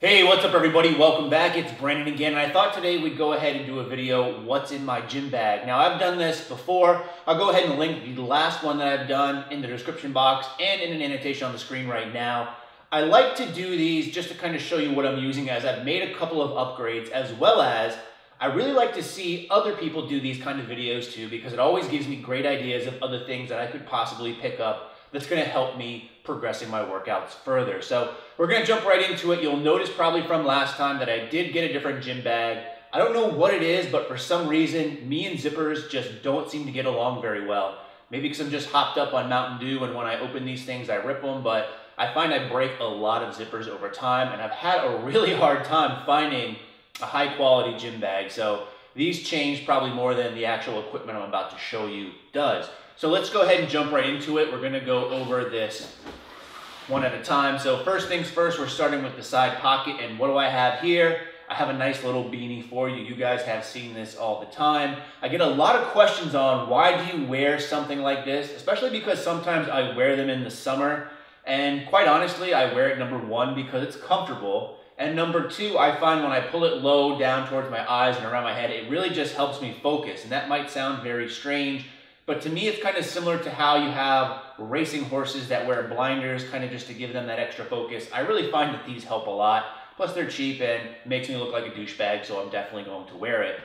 Hey, what's up everybody? Welcome back. It's Brandon again, and I thought today we'd go ahead and do a video, what's in my gym bag. Now, I've done this before. I'll go ahead and link the last one that I've done in the description box and in an annotation on the screen right now. I like to do these just to kind of show you what I'm using, as I've made a couple of upgrades, as well as I really like to see other people do these kind of videos too, because it always gives me great ideas of other things that I could possibly pick up that's going to help me progressing my workouts further. So we're going to jump right into it. You'll notice probably from last time that I did get a different gym bag. I don't know what it is, but for some reason, me and zippers just don't seem to get along very well. Maybe because I'm just hopped up on Mountain Dew, and when I open these things, I rip them, but I find I break a lot of zippers over time, and I've had a really hard time finding a high quality gym bag. So these change probably more than the actual equipment I'm about to show you does. So let's go ahead and jump right into it. We're gonna go over this one at a time. So first things first, we're starting with the side pocket. And what do I have here? I have a nice little beanie for you. You guys have seen this all the time. I get a lot of questions on why do you wear something like this, especially because sometimes I wear them in the summer. And quite honestly, I wear it, number one, because it's comfortable. And number two, I find when I pull it low down towards my eyes and around my head, it really just helps me focus. And that might sound very strange, but to me, it's kind of similar to how you have racing horses that wear blinders, kind of just to give them that extra focus. I really find that these help a lot. Plus, they're cheap and makes me look like a douchebag, so I'm definitely going to wear it.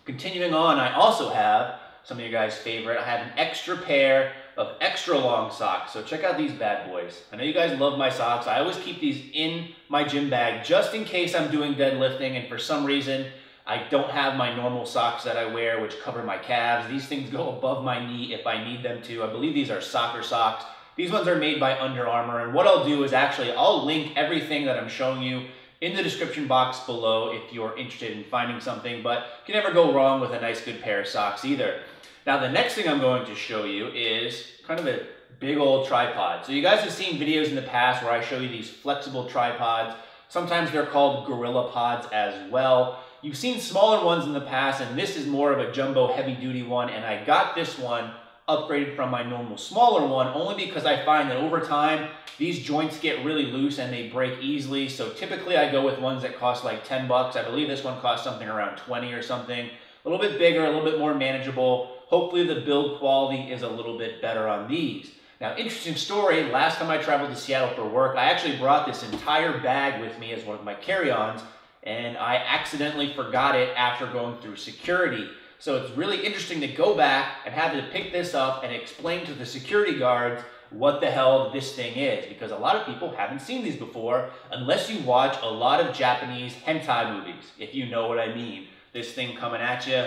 Continuing on, I also have some of you guys' favorite. I have an extra pair of extra long socks. So check out these bad boys. I know you guys love my socks. I always keep these in my gym bag just in case I'm doing deadlifting and for some reason I don't have my normal socks that I wear, which cover my calves. These things go above my knee if I need them to. I believe these are soccer socks. These ones are made by Under Armour. And what I'll do is actually, I'll link everything that I'm showing you in the description box below if you're interested in finding something, but you can never go wrong with a nice good pair of socks either. Now, the next thing I'm going to show you is kind of a big old tripod. So you guys have seen videos in the past where I show you these flexible tripods. Sometimes they're called Gorilla Pods as well. You've seen smaller ones in the past, and this is more of a jumbo heavy duty one, and I got this one upgraded from my normal smaller one only because I find that over time these joints get really loose and they break easily. So typically I go with ones that cost like 10 bucks. I believe this one cost something around 20 or something. A little bit bigger, a little bit more manageable. Hopefully the build quality is a little bit better on these. Now, interesting story, last time I traveled to Seattle for work, I actually brought this entire bag with me as one of my carry-ons, and I accidentally forgot it after going through security. So it's really interesting to go back and have to pick this up and explain to the security guards what the hell this thing is, because a lot of people haven't seen these before unless you watch a lot of Japanese hentai movies, if you know what I mean. This thing coming at you,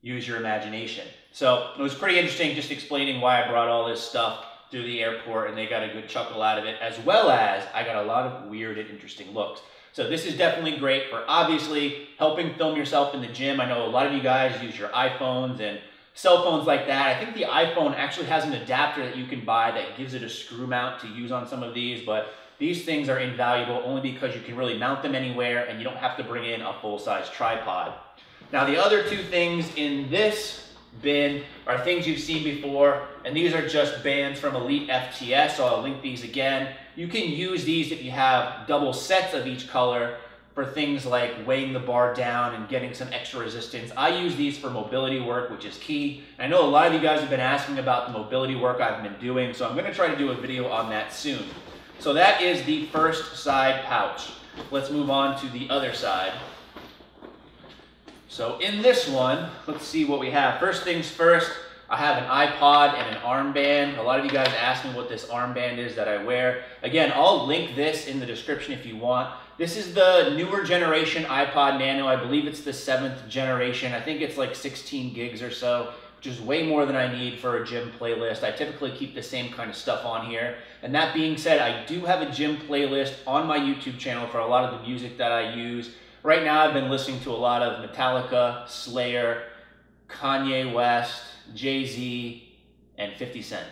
use your imagination. So it was pretty interesting just explaining why I brought all this stuff through the airport, and they got a good chuckle out of it, as well as I got a lot of weird and interesting looks. So this is definitely great for obviously helping film yourself in the gym. I know a lot of you guys use your iPhones and cell phones like that. I think the iPhone actually has an adapter that you can buy that gives it a screw mount to use on some of these, but these things are invaluable only because you can really mount them anywhere and you don't have to bring in a full-size tripod. Now, the other two things in this bin are things you've seen before, and these are just bands from Elite FTS, so I'll link these again. You can use these if you have double sets of each color for things like weighing the bar down and getting some extra resistance. I use these for mobility work, which is key. And I know a lot of you guys have been asking about the mobility work I've been doing, so I'm gonna try to do a video on that soon. So that is the first side pouch. Let's move on to the other side. So in this one, let's see what we have. First things first, I have an iPod and an armband. A lot of you guys ask me what this armband is that I wear. Again, I'll link this in the description if you want. This is the newer generation iPod Nano. I believe it's the 7th generation. I think it's like 16 gigs or so, which is way more than I need for a gym playlist. I typically keep the same kind of stuff on here. And that being said, I do have a gym playlist on my YouTube channel for a lot of the music that I use. Right now, I've been listening to a lot of Metallica, Slayer, Kanye West, Jay-Z, and 50 Cent.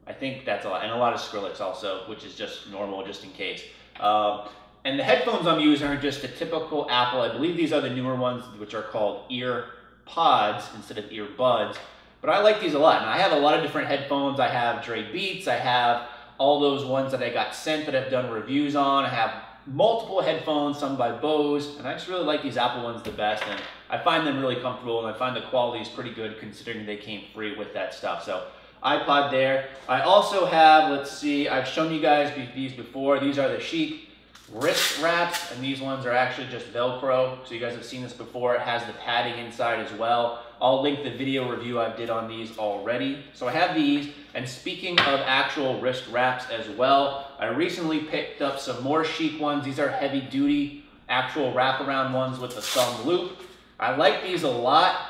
I think that's a lot. And a lot of Skrillex also, which is just normal, just in case. And the headphones I'm using are just a typical Apple. I believe these are the newer ones, which are called ear pods instead of earbuds. But I like these a lot. And I have a lot of different headphones. I have Dre Beats. I have all those ones that I got sent that I've done reviews on. I have multiple headphones, some by Bose, and I just really like these Apple ones the best, and I find them really comfortable, and I find the quality is pretty good considering they came free with that stuff. So iPod there. I also have, let's see, I've shown you guys these before. These are the Chic wrist wraps, and these ones are actually just Velcro. So you guys have seen this before. It has the padding inside as well. I'll link the video review I did on these already. So I have these, and speaking of actual wrist wraps as well, I recently picked up some more Chic ones. These are heavy duty, actual wraparound ones with the thumb loop. I like these a lot.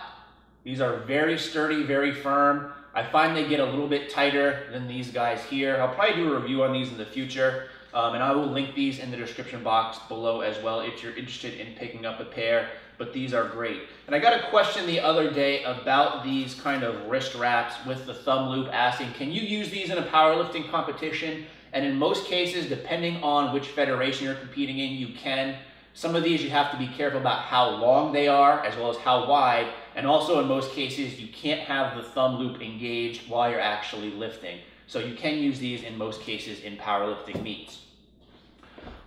These are very sturdy, very firm. I find they get a little bit tighter than these guys here. I'll probably do a review on these in the future. And I will link these in the description box below as well if you're interested in picking up a pair, but these are great. And I got a question the other day about these kind of wrist wraps with the thumb loop, asking, can you use these in a powerlifting competition? And in most cases, depending on which federation you're competing in, you can. Some of these you have to be careful about how long they are as well as how wide. And also in most cases, you can't have the thumb loop engaged while you're actually lifting. So you can use these in most cases in powerlifting meets.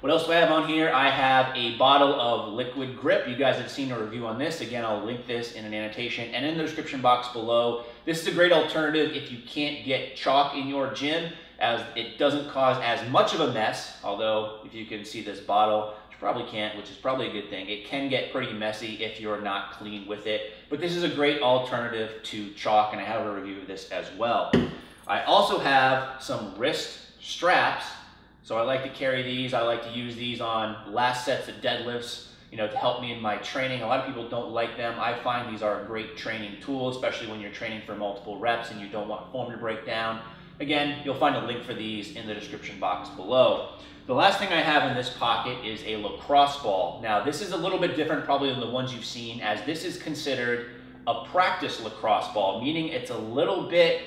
What else do I have on here? I have a bottle of Liquid Grip. You guys have seen a review on this. Again, I'll link this in an annotation and in the description box below. This is a great alternative if you can't get chalk in your gym, as it doesn't cause as much of a mess. Although, if you can see this bottle, you probably can't, which is probably a good thing. It can get pretty messy if you're not clean with it. But this is a great alternative to chalk, and I have a review of this as well. I also have some wrist straps. So I like to carry these. I like to use these on last sets of deadlifts, you know, to help me in my training. A lot of people don't like them. I find these are a great training tool, especially when you're training for multiple reps and you don't want form to break down. Again, you'll find a link for these in the description box below. The last thing I have in this pocket is a lacrosse ball. Now, this is a little bit different probably than the ones you've seen, as this is considered a practice lacrosse ball, meaning it's a little bit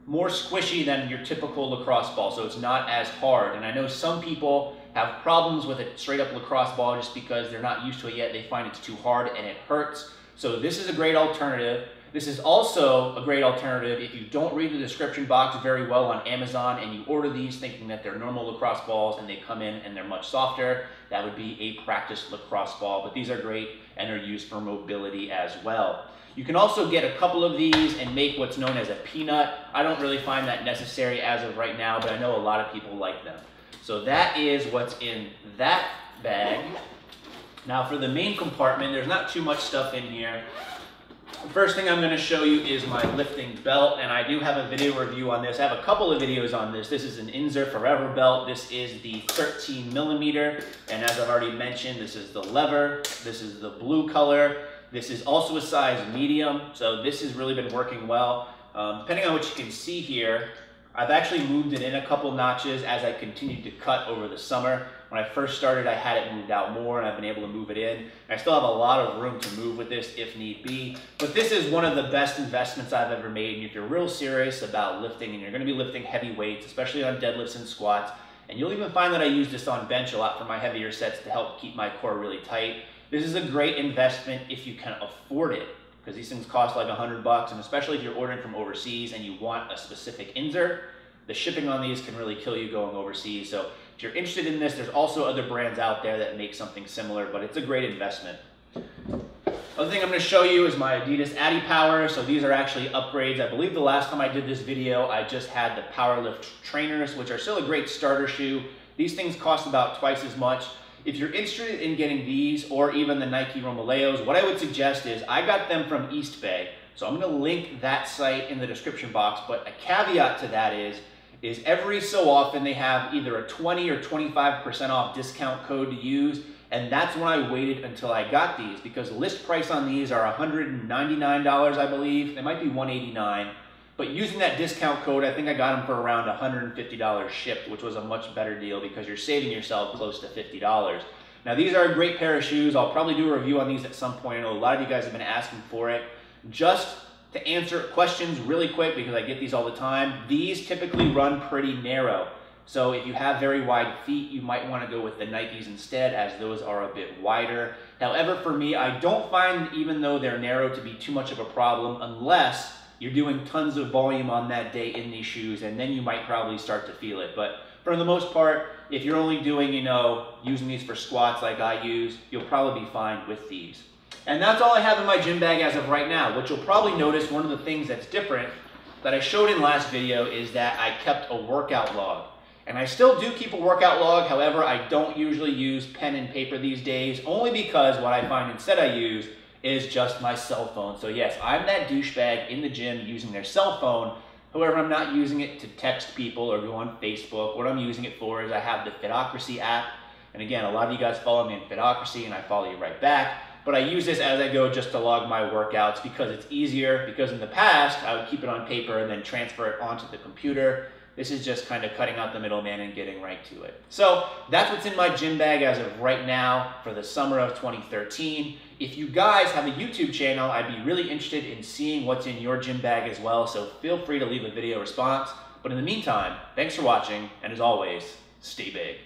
more squishy than your typical lacrosse ball, so it's not as hard. And I know some people have problems with a straight up lacrosse ball just because they're not used to it yet. They find it's too hard and it hurts. So this is a great alternative. This is also a great alternative if you don't read the description box very well on Amazon and you order these thinking that they're normal lacrosse balls and they come in and they're much softer. That would be a practice lacrosse ball, but these are great and are used for mobility as well. You can also get a couple of these and make what's known as a peanut. I don't really find that necessary as of right now, but I know a lot of people like them. So that is what's in that bag. Now for the main compartment, there's not too much stuff in here. The first thing I'm going to show you is my lifting belt, and I do have a video review on this. I have a couple of videos on this. This is an Inzer Forever belt. This is the 13 millimeter, and as I've already mentioned, this is the lever. This is the blue color. This is also a size medium, so this has really been working well. Depending on what you can see here, I've actually moved it in a couple notches as I continued to cut over the summer. When I first started, I had it moved out more, and I've been able to move it in. And I still have a lot of room to move with this if need be. But this is one of the best investments I've ever made. And if you're real serious about lifting, and you're going to be lifting heavy weights, especially on deadlifts and squats, and you'll even find that I use this on bench a lot for my heavier sets to help keep my core really tight. This is a great investment if you can afford it, because these things cost like $100, and especially if you're ordering from overseas and you want a specific Inzer, the shipping on these can really kill you going overseas. So if you're interested in this, there's also other brands out there that make something similar, but it's a great investment. Other thing I'm going to show you is my Adidas Adi Power. So these are actually upgrades. I believe the last time I did this video, I just had the Powerlift trainers, which are still a great starter shoe. These things cost about twice as much. If you're interested in getting these or even the Nike Romaleos, what I would suggest is I got them from East Bay. So I'm going to link that site in the description box, but a caveat to that is every so often they have either a 20 or 25% off discount code to use, and that's when I waited until I got these, because list price on these are $199, I believe. They might be $189, but using that discount code, I think I got them for around $150 shipped, which was a much better deal because you're saving yourself close to $50. Now these are a great pair of shoes. I'll probably do a review on these at some point. I know a lot of you guys have been asking for it. Just to answer questions really quick, because I get these all the time, these typically run pretty narrow. So if you have very wide feet, you might want to go with the Nikes instead, as those are a bit wider. However, for me, I don't find, even though they're narrow, to be too much of a problem unless you're doing tons of volume on that day in these shoes, and then you might probably start to feel it. But for the most part, if you're only doing, using these for squats like I use, you'll probably be fine with these. And that's all I have in my gym bag as of right now. What you'll probably notice, one of the things that's different that I showed in last video is that I kept a workout log. And I still do keep a workout log, however, I don't usually use pen and paper these days, only because what I find instead I use is just my cell phone. So yes, I'm that douchebag in the gym using their cell phone. However, I'm not using it to text people or go on Facebook. What I'm using it for is I have the Fitocracy app. And again, a lot of you guys follow me in Fitocracy and I follow you right back. But I use this as I go just to log my workouts because it's easier, because in the past I would keep it on paper and then transfer it onto the computer. This is just kind of cutting out the middleman and getting right to it. So that's what's in my gym bag as of right now for the summer of 2013. If you guys have a YouTube channel, I'd be really interested in seeing what's in your gym bag as well, so feel free to leave a video response. But in the meantime, thanks for watching, and as always, stay big.